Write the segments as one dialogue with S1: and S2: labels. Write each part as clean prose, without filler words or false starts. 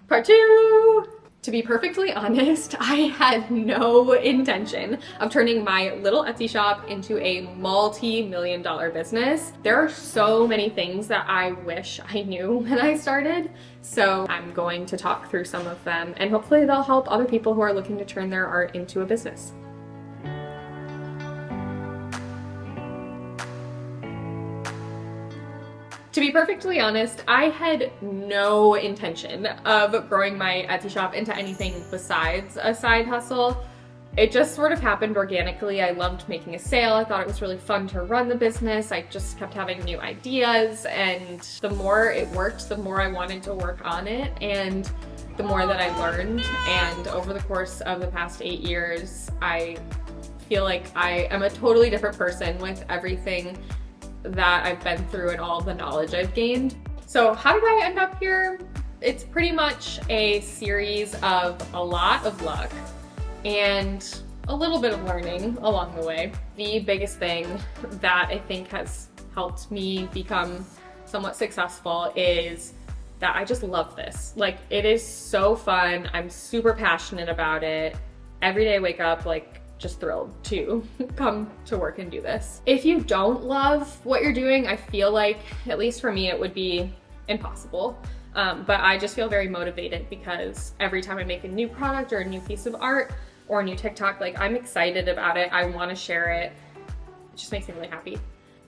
S1: Part two. To be perfectly honest, I had no intention of turning my little Etsy shop into a multi-million dollar business. There are so many things that I wish I knew when I started. So I'm going to talk through some of them and hopefully they'll help other people who are looking to turn their art into a business. To be perfectly honest, I had no intention of growing my Etsy shop into anything besides a side hustle. It just sort of happened organically. I loved making a sale. I thought it was really fun to run the business. I just kept having new ideas, and the more it worked, the more I wanted to work on it, and the more that I learned. And over the course of the past 8 years, I feel like I am a totally different person with everything that I've been through and all the knowledge I've gained. So how did I end up here? It's pretty much a series of a lot of luck and a little bit of learning along the way. The biggest thing that I think has helped me become somewhat successful is that I just love this. Like, it is so fun. I'm super passionate about it. Every day I wake up just thrilled to come to work and do this. If you don't love what you're doing, I feel like, at least for me, it would be impossible. But I just feel very motivated because every time I make a new product or a new piece of art or a new TikTok, I'm excited about it. I want to share it. It just makes me really happy.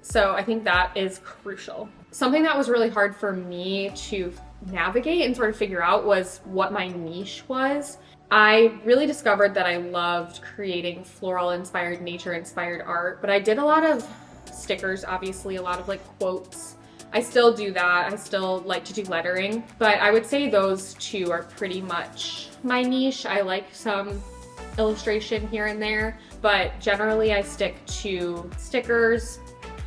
S1: So I think that is crucial. Something that was really hard for me to navigate and sort of figure out was what my niche was. I really discovered that I loved creating floral inspired, nature inspired art, but I did a lot of stickers, obviously, a lot of quotes. I still do that. I still like to do lettering, but I would say those two are pretty much my niche. I like some illustration here and there, but generally I stick to stickers,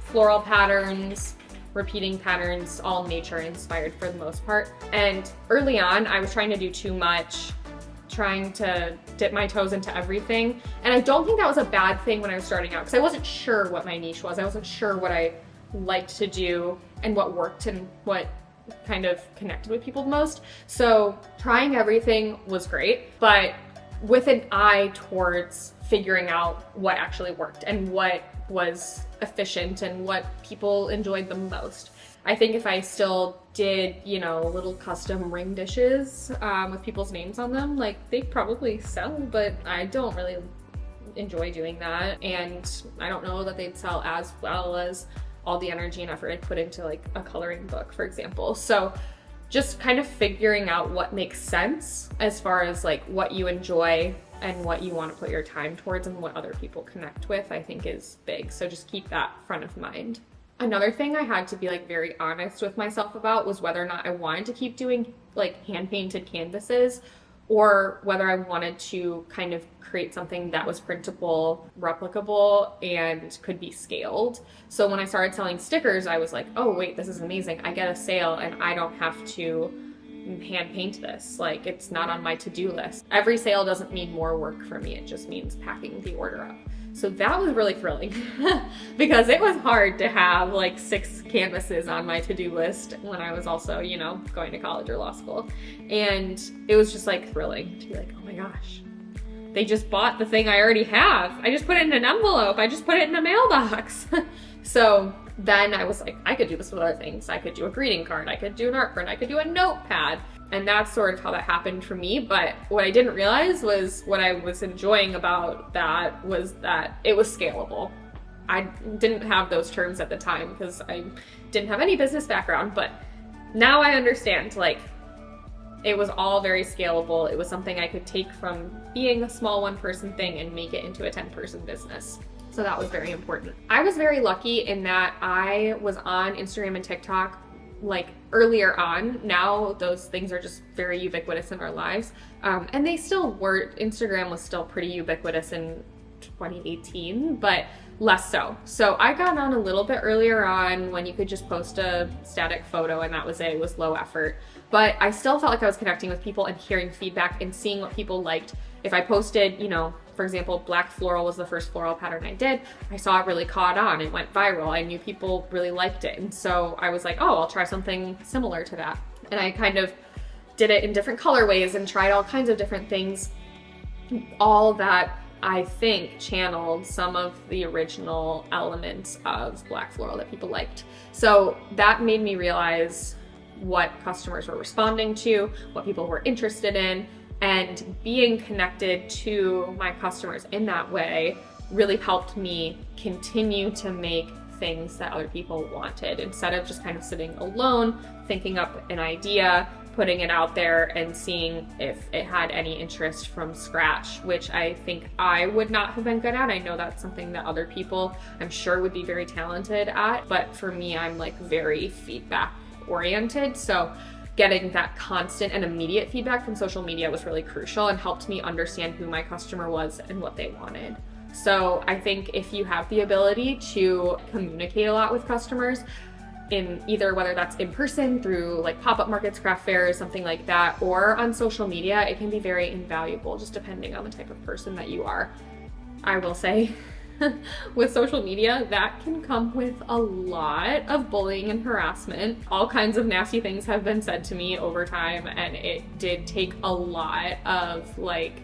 S1: floral patterns, repeating patterns, all nature inspired for the most part. And early on, I was trying to do too much, trying to dip my toes into everything. And I don't think that was a bad thing when I was starting out, because I wasn't sure what my niche was. I wasn't sure what I liked to do and what worked and what kind of connected with people the most. So trying everything was great, but with an eye towards figuring out what actually worked and what was efficient and what people enjoyed the most. I think if I still did, little custom ring dishes with people's names on them, they probably sell, but I don't really enjoy doing that. And I don't know that they'd sell as well as all the energy and effort I put into a coloring book, for example. So just kind of figuring out what makes sense as far as what you enjoy and what you want to put your time towards and what other people connect with, I think is big. So just keep that front of mind. Another thing I had to be very honest with myself about was whether or not I wanted to keep doing hand painted canvases, or whether I wanted to kind of create something that was printable, replicable, and could be scaled. So when I started selling stickers, I was like, oh wait, this is amazing. I get a sale and I don't have to hand paint this. It's not on my to-do list. Every sale doesn't mean more work for me. It just means packing the order up. So that was really thrilling because it was hard to have 6 canvases on my to-do list when I was also, going to college or law school. And it was just thrilling to be oh my gosh, they just bought the thing I already have. I just put it in an envelope. I just put it in a mailbox. So then I was I could do this with other things. I could do a greeting card. I could do an art print. I could do a notepad. And that's sort of how that happened for me. But what I didn't realize was what I was enjoying about that was that it was scalable. I didn't have those terms at the time because I didn't have any business background, but now I understand, it was all very scalable. It was something I could take from being a small 1-person thing and make it into a 10-person business. So that was very important. I was very lucky in that I was on Instagram and TikTok earlier on. Now those things are just very ubiquitous in our lives. And they still were, Instagram was still pretty ubiquitous in 2018, but less so. So I got on a little bit earlier on when you could just post a static photo and that was it. It was low effort. But I still felt like I was connecting with people and hearing feedback and seeing what people liked. If I posted, for example, black floral was the first floral pattern I did. I saw it really caught on. It went viral. I knew people really liked it. And so I was oh, I'll try something similar to that. And I kind of did it in different colorways and tried all kinds of different things. All that I think channeled some of the original elements of Black Floral that people liked. So that made me realize what customers were responding to, what people were interested in, and being connected to my customers in that way really helped me continue to make things that other people wanted, instead of just kind of sitting alone, thinking up an idea, putting it out there and seeing if it had any interest from scratch, which I think I would not have been good at. I know that's something that other people I'm sure would be very talented at, but for me, I'm like very feedback oriented. So getting that constant and immediate feedback from social media was really crucial and helped me understand who my customer was and what they wanted. So I think if you have the ability to communicate a lot with customers, in either whether that's in person through like pop-up markets, craft fairs, something like that, or on social media, it can be very invaluable just depending on the type of person that you are. I will say with social media, that can come with a lot of bullying and harassment. All kinds of nasty things have been said to me over time, and it did take a lot of like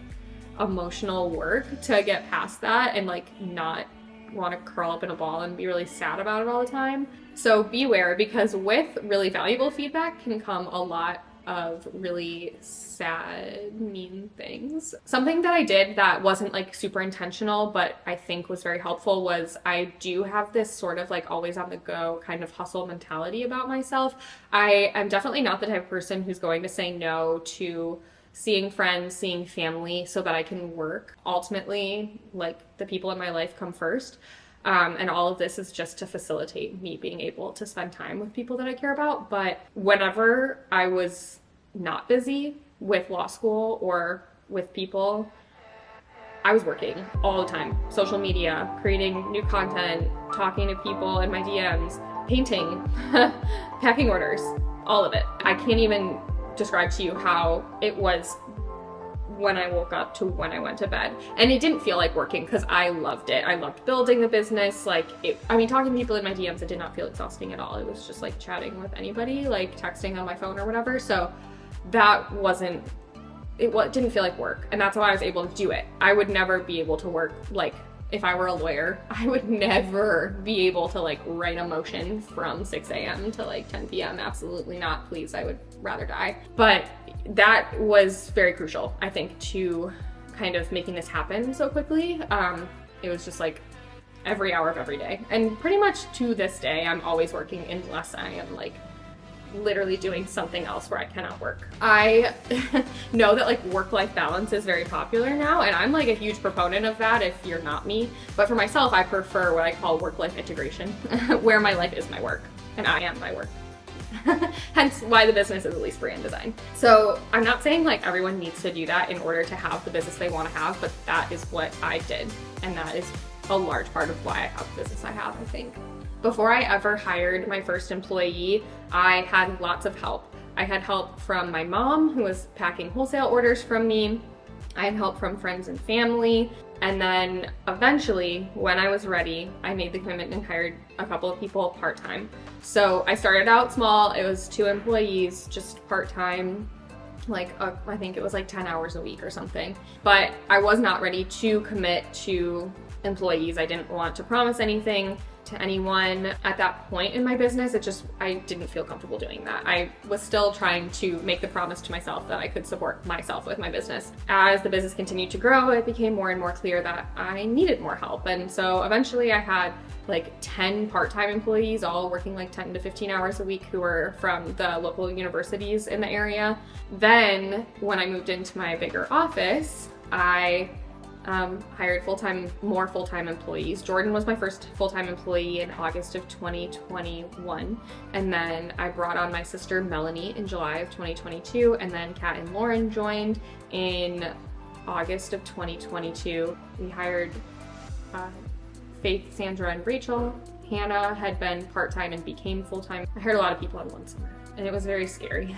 S1: emotional work to get past that and like not want to curl up in a ball and be really sad about it all the time. So beware, because with really valuable feedback can come a lot of really sad, mean things. Something that I did that wasn't like super intentional, but I think was very helpful, was I do have this sort of like always on the go kind of hustle mentality about myself. I am definitely not the type of person who's going to say no to seeing friends, seeing family so that I can work. Ultimately, like the people in my life come first. And all of this is just to facilitate me being able to spend time with people that I care about. But whenever I was not busy with law school or with people, I was working all the time. Social media, creating new content, talking to people in my DMs, painting, packing orders, all of it. I can't even describe to you how it was when I woke up to when I went to bed. And it didn't feel like working because I loved it. I loved building the business. Talking to people in my DMs, it did not feel exhausting at all. It was just like chatting with anybody, like texting on my phone or whatever. So that didn't feel like work. And that's why I was able to do it. I would never be able to work like if I were a lawyer. I would never be able to like write a motion from 6 a.m. to like 10 p.m. Absolutely not. Please, I would rather die. But that was very crucial, I think, to kind of making this happen so quickly. It was just like every hour of every day. And pretty much to this day, I'm always working unless I am like literally doing something else where I cannot work. I know that like work-life balance is very popular now, and I'm like a huge proponent of that if you're not me. But for myself, I prefer what I call work-life integration, where my life is my work and I am my work. Hence why the business is Elise Brand Design. So I'm not saying like everyone needs to do that in order to have the business they want to have, but that is what I did. And that is a large part of why I have the business I have, I think. Before I ever hired my first employee, I had lots of help. I had help from my mom, who was packing wholesale orders from me. I had help from friends and family. And then eventually, when I was ready, I made the commitment and hired a couple of people part-time. So I started out small. It was 2 employees, just part-time, I think it was like 10 hours a week or something. But I was not ready to commit to employees. I didn't want to promise anything to anyone at that point in my business. I didn't feel comfortable doing that. I was still trying to make the promise to myself that I could support myself with my business. As the business continued to grow, it became more and more clear that I needed more help. And so eventually I had like 10 part-time employees, all working like 10 to 15 hours a week, who were from the local universities in the area. Then when I moved into my bigger office, I hired more full-time employees. Jordan was my first full-time employee in August of 2021. And then I brought on my sister Melanie in July of 2022. And then Kat and Lauren joined in August of 2022. We hired Faith, Sandra, and Rachel. Hannah had been part-time and became full-time. I hired a lot of people in one summer, and it was very scary.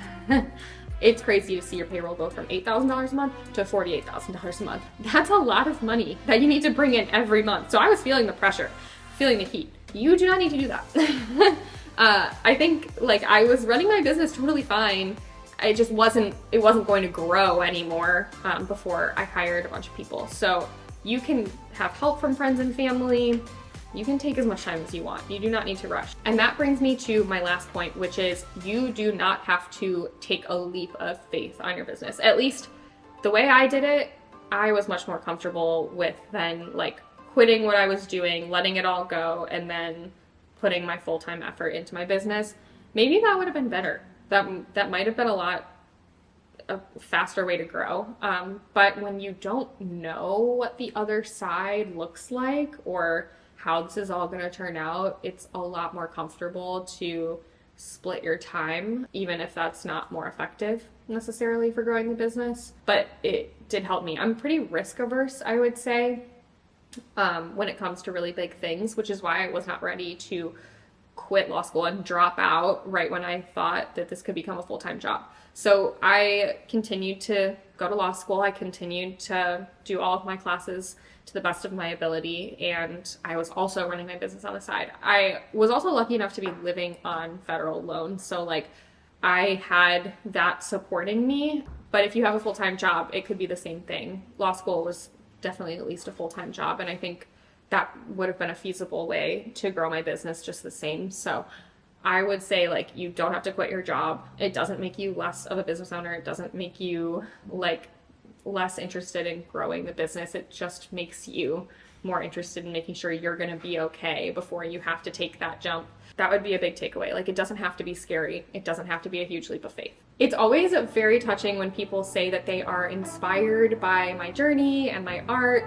S1: It's crazy to see your payroll go from $8,000 a month to $48,000 a month. That's a lot of money that you need to bring in every month. So I was feeling the pressure, feeling the heat. You do not need to do that. I think like I was running my business totally fine it just wasn't going to grow anymore before I hired a bunch of people. So you can have help from friends and family. You can take as much time as you want. You do not need to rush. And that brings me to my last point, which is you do not have to take a leap of faith on your business. At least the way I did it, I was much more comfortable with than like quitting what I was doing, letting it all go, and then putting my full-time effort into my business. Maybe that would have been better. That might have been a faster way to grow. But when you don't know what the other side looks like or how this is all going to turn out, it's a lot more comfortable to split your time, even if that's not more effective necessarily for growing the business. But it did help me. I'm pretty risk averse, I would say, when it comes to really big things, which is why I was not ready to quit law school and drop out right when I thought that this could become a full-time job. So I continued to go to law school. I continued to do all of my classes to the best of my ability, and I was also running my business on the side. I was also lucky enough to be living on federal loan, so like I had that supporting me. But if you have a full-time job, it could be the same thing. Law school was definitely at least a full-time job, and I think that would have been a feasible way to grow my business just the same. So I would say, like, you don't have to quit your job. It doesn't make you less of a business owner. It doesn't make you like less interested in growing the business. It just makes you more interested in making sure you're going to be okay before you have to take that jump. That would be a big takeaway. Like, it doesn't have to be scary. It doesn't have to be a huge leap of faith. It's always very touching when people say that they are inspired by my journey and my art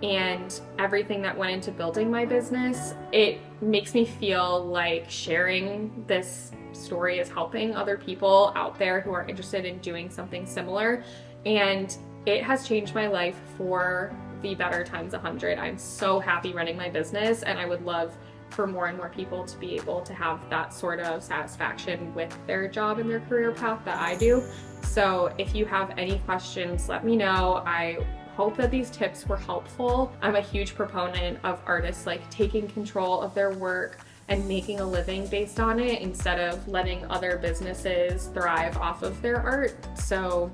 S1: and everything that went into building my business. It makes me feel like sharing this story is helping other people out there who are interested in doing something similar. And it has changed my life for the better times 100. I'm so happy running my business, and I would love for more and more people to be able to have that sort of satisfaction with their job and their career path that I do. So if you have any questions, let me know. I hope that these tips were helpful. I'm a huge proponent of artists like taking control of their work and making a living based on it instead of letting other businesses thrive off of their art. So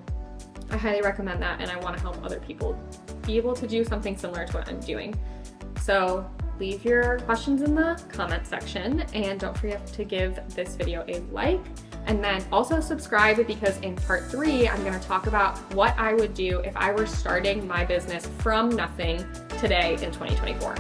S1: I highly recommend that, and I want to help other people be able to do something similar to what I'm doing. So leave your questions in the comment section, and don't forget to give this video a like, and then also subscribe, because in part 3 I'm going to talk about what I would do if I were starting my business from nothing today in 2024.